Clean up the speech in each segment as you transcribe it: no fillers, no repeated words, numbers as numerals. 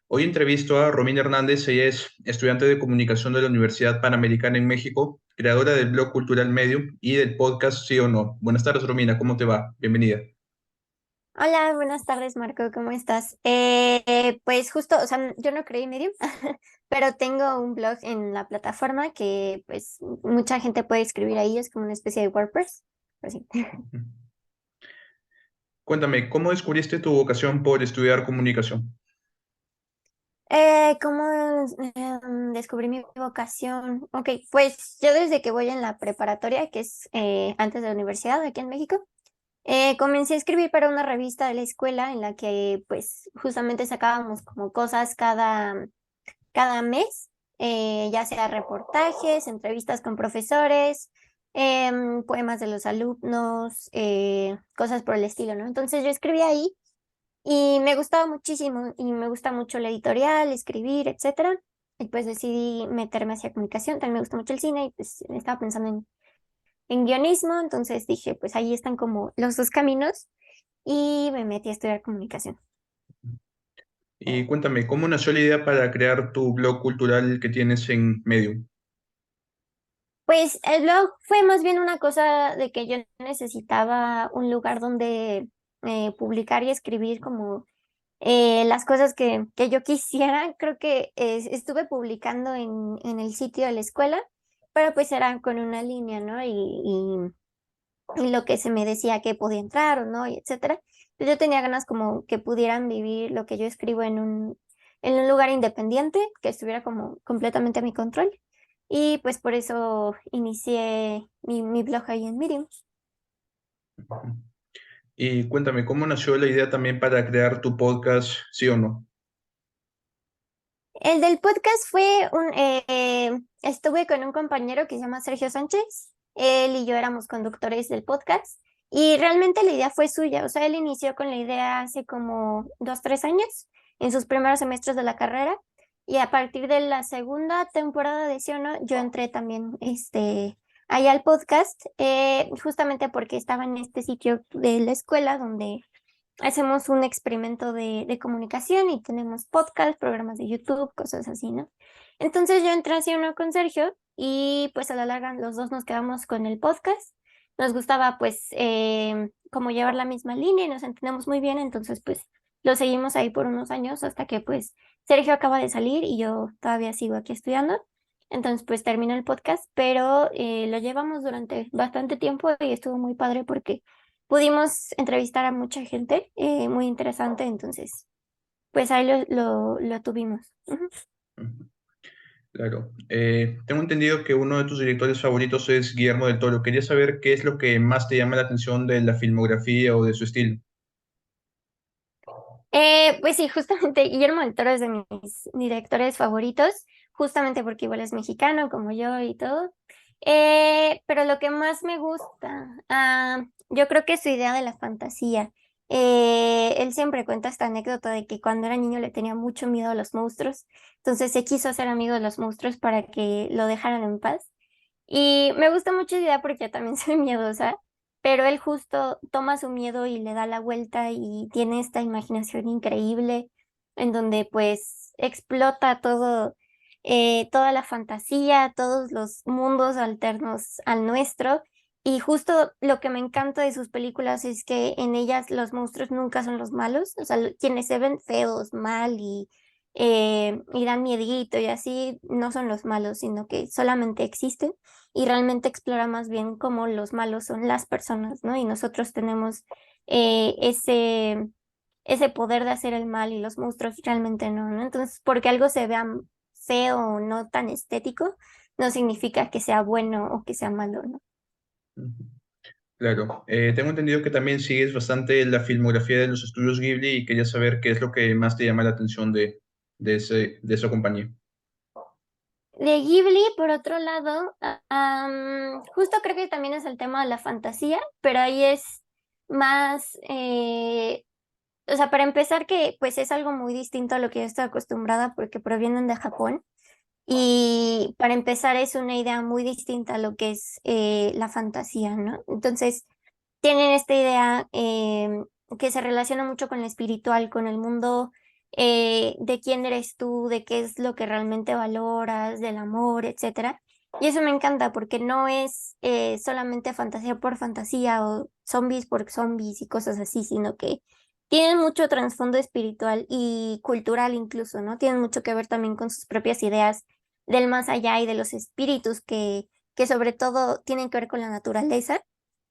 Hoy entrevisto a Romina Hernández. Ella es estudiante de comunicación de la Universidad Panamericana en México, creadora del blog Cultural Medium y del podcast Sí o No. Buenas tardes, Romina, ¿cómo te va? Bienvenida. Hola, buenas tardes, Marco, ¿cómo estás? Pues justo, o sea, yo no creí Medium, pero tengo un blog en la plataforma que pues mucha gente puede escribir ahí, es como una especie de WordPress. Pues sí. Cuéntame, ¿cómo descubriste tu vocación por estudiar comunicación? ¿Cómo descubrí mi vocación? Ok, pues yo desde que voy en la preparatoria, que es antes de la universidad aquí en México, comencé a escribir para una revista de la escuela en la que pues justamente sacábamos como cosas cada mes, ya sea reportajes, entrevistas con profesores, poemas de los alumnos, cosas por el estilo, ¿no? Entonces yo escribí ahí y me gustaba muchísimo y me gusta mucho la editorial, escribir, etcétera. Y pues decidí meterme hacia comunicación. También me gusta mucho el cine y pues estaba pensando en guionismo, entonces dije, pues ahí están como los dos caminos y me metí a estudiar comunicación. Y cuéntame, ¿cómo nació la idea para crear tu blog cultural que tienes en Medium? Pues el blog fue más bien una cosa de que yo necesitaba un lugar donde publicar y escribir como las cosas que yo quisiera. Creo que estuve publicando en el sitio de la escuela, pero pues era con una línea, ¿no? Y lo que se me decía que podía entrar o no, y etcétera. Pues yo tenía ganas como que pudieran vivir lo que yo escribo en un lugar independiente, que estuviera como completamente a mi control. Y pues por eso inicié mi blog ahí en Medium. Y cuéntame, ¿cómo nació la idea también para crear tu podcast Sí o No? El del podcast fue estuve con un compañero que se llama Sergio Sánchez. Él y yo éramos conductores del podcast y realmente la idea fue suya. O sea, él inició con la idea hace como 2, 3 años, en sus primeros semestres de la carrera. Y a partir de la segunda temporada de Sí o No, yo entré también ahí al podcast, justamente porque estaba en este sitio de la escuela donde hacemos un experimento de comunicación y tenemos podcast, programas de YouTube, cosas así, ¿no? Entonces yo entré así uno con Sergio y pues a la larga los dos nos quedamos con el podcast. Nos gustaba pues como llevar la misma línea y nos entendemos muy bien, entonces pues lo seguimos ahí por unos años hasta que pues Sergio acaba de salir y yo todavía sigo aquí estudiando. Entonces pues terminó el podcast, pero lo llevamos durante bastante tiempo y estuvo muy padre porque pudimos entrevistar a mucha gente muy interesante, entonces, pues ahí lo tuvimos. Ujú. Ujú. Claro. Tengo entendido que uno de tus directores favoritos es Guillermo del Toro. Quería saber qué es lo que más te llama la atención de la filmografía o de su estilo. Pues sí, justamente Guillermo del Toro es de mis directores favoritos, justamente porque igual es mexicano como yo y todo. Pero lo que más me gusta, yo creo que es su idea de la fantasía. Él siempre cuenta esta anécdota de que cuando era niño le tenía mucho miedo a los monstruos, entonces se quiso hacer amigo de los monstruos para que lo dejaran en paz. Y me gusta mucho la idea porque yo también soy miedosa, pero él justo toma su miedo y le da la vuelta y tiene esta imaginación increíble en donde pues explota todo, toda la fantasía, todos los mundos alternos al nuestro. Y justo lo que me encanta de sus películas es que en ellas los monstruos nunca son los malos, o sea, quienes se ven feos, mal y dan miedito y así, no son los malos, sino que solamente existen y realmente explora más bien cómo los malos son las personas, ¿no? Y nosotros tenemos ese poder de hacer el mal y los monstruos realmente no, ¿no? Entonces, porque algo se vea feo o no tan estético, no significa que sea bueno o que sea malo, ¿no? Ujú. Claro. Tengo entendido que también sigues bastante la filmografía de los estudios Ghibli y quería saber qué es lo que más te llama la atención de esa compañía. De Ghibli, por otro lado, justo creo que también es el tema de la fantasía, pero ahí es más, o sea, para empezar que pues es algo muy distinto a lo que yo estoy acostumbrada porque provienen de Japón y para empezar es una idea muy distinta a lo que es la fantasía, ¿no? Entonces, tienen esta idea que se relaciona mucho con lo espiritual, con el mundo. de quién eres tú, de qué es lo que realmente valoras, del amor, etcétera. Y eso me encanta porque no es solamente fantasía por fantasía o zombies por zombies y cosas así, sino que tienen mucho trasfondo espiritual y cultural incluso, ¿no? Tienen mucho que ver también con sus propias ideas del más allá y de los espíritus que sobre todo tienen que ver con la naturaleza.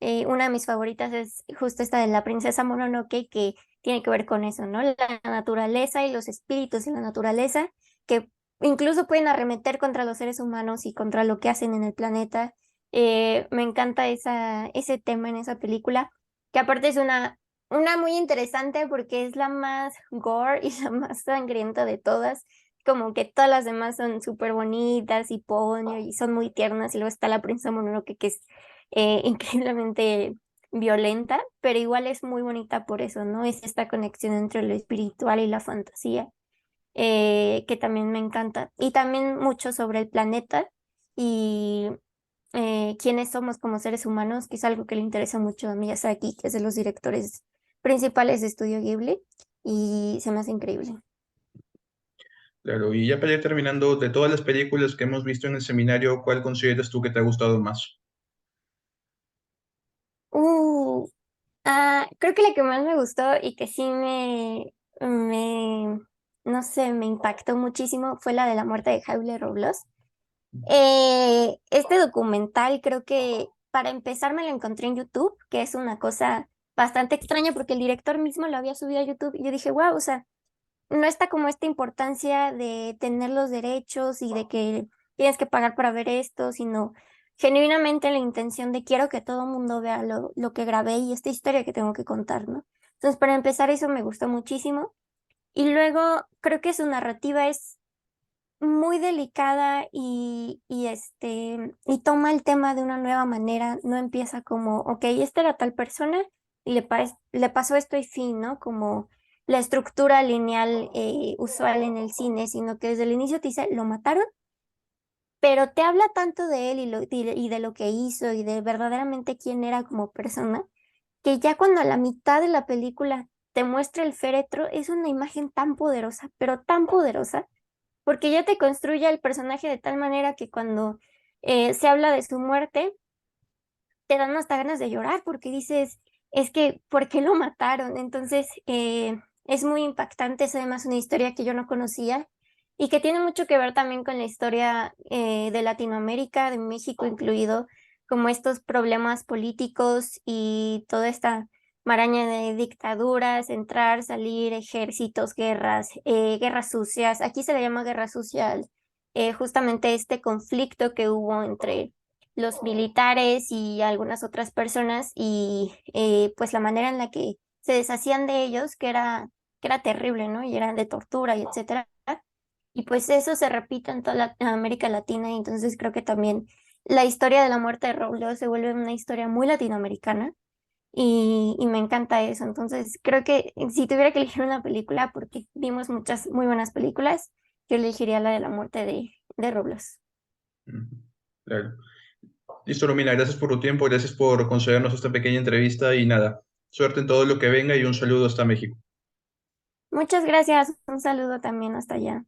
Una de mis favoritas es justo esta de la princesa Mononoke, que tiene que ver con eso, ¿no? La naturaleza y los espíritus de la naturaleza que incluso pueden arremeter contra los seres humanos y contra lo que hacen en el planeta. Me encanta ese tema en esa película, que aparte es una muy interesante porque es la más gore y la más sangrienta de todas. Como que todas las demás son súper bonitas y ponio y son muy tiernas. Y luego está la princesa Mononoke que es increíblemente violenta, pero igual es muy bonita por eso, ¿no? Es esta conexión entre lo espiritual y la fantasía, que también me encanta. Y también mucho sobre el planeta y quiénes somos como seres humanos, que es algo que le interesa mucho a Miyazaki, que es de los directores principales de Estudio Ghibli, y se me hace increíble. Claro, y ya para ir terminando, de todas las películas que hemos visto en el seminario, ¿cuál consideras tú que te ha gustado más? Uh, Creo que la que más me gustó y que sí no sé, me impactó muchísimo fue la de la muerte de Jaime Robles. Este documental creo que para empezar me lo encontré en YouTube, que es una cosa bastante extraña porque el director mismo lo había subido a YouTube y yo dije, wow, o sea, no está como esta importancia de tener los derechos y de que tienes que pagar para ver esto, sino genuinamente la intención de quiero que todo el mundo vea lo que grabé y esta historia que tengo que contar, ¿no? Entonces, para empezar, eso me gustó muchísimo. Y luego creo que su narrativa es muy delicada y toma el tema de una nueva manera, no empieza como, ok, esta era tal persona y le pasó esto y fin, ¿no? Como la estructura lineal usual en el cine, sino que desde el inicio te dice, lo mataron, pero te habla tanto de él y de lo que hizo y de verdaderamente quién era como persona, que ya cuando a la mitad de la película te muestra el féretro, es una imagen tan poderosa, pero tan poderosa porque ya te construye el personaje de tal manera que cuando se habla de su muerte, te dan hasta ganas de llorar porque dices, es que, ¿por qué lo mataron? Entonces, es muy impactante, es además una historia que yo no conocía y que tiene mucho que ver también con la historia de Latinoamérica, de México incluido, como estos problemas políticos y toda esta maraña de dictaduras, entrar, salir, ejércitos, guerras, guerras sucias. Aquí se le llama guerra sucia justamente este conflicto que hubo entre los militares y algunas otras personas y pues la manera en la que se deshacían de ellos, que era terrible, ¿no? Y era de tortura y etcétera. Y pues eso se repite en toda América Latina y entonces creo que también la historia de la muerte de Raúl se vuelve una historia muy latinoamericana y me encanta eso. Entonces creo que si tuviera que elegir una película, porque vimos muchas muy buenas películas, yo elegiría la de la muerte de Robles. Ujú. Claro. Listo, Romina, gracias por tu tiempo, gracias por concedernos esta pequeña entrevista y nada, suerte en todo lo que venga y un saludo hasta México. Muchas gracias. Un saludo también hasta allá.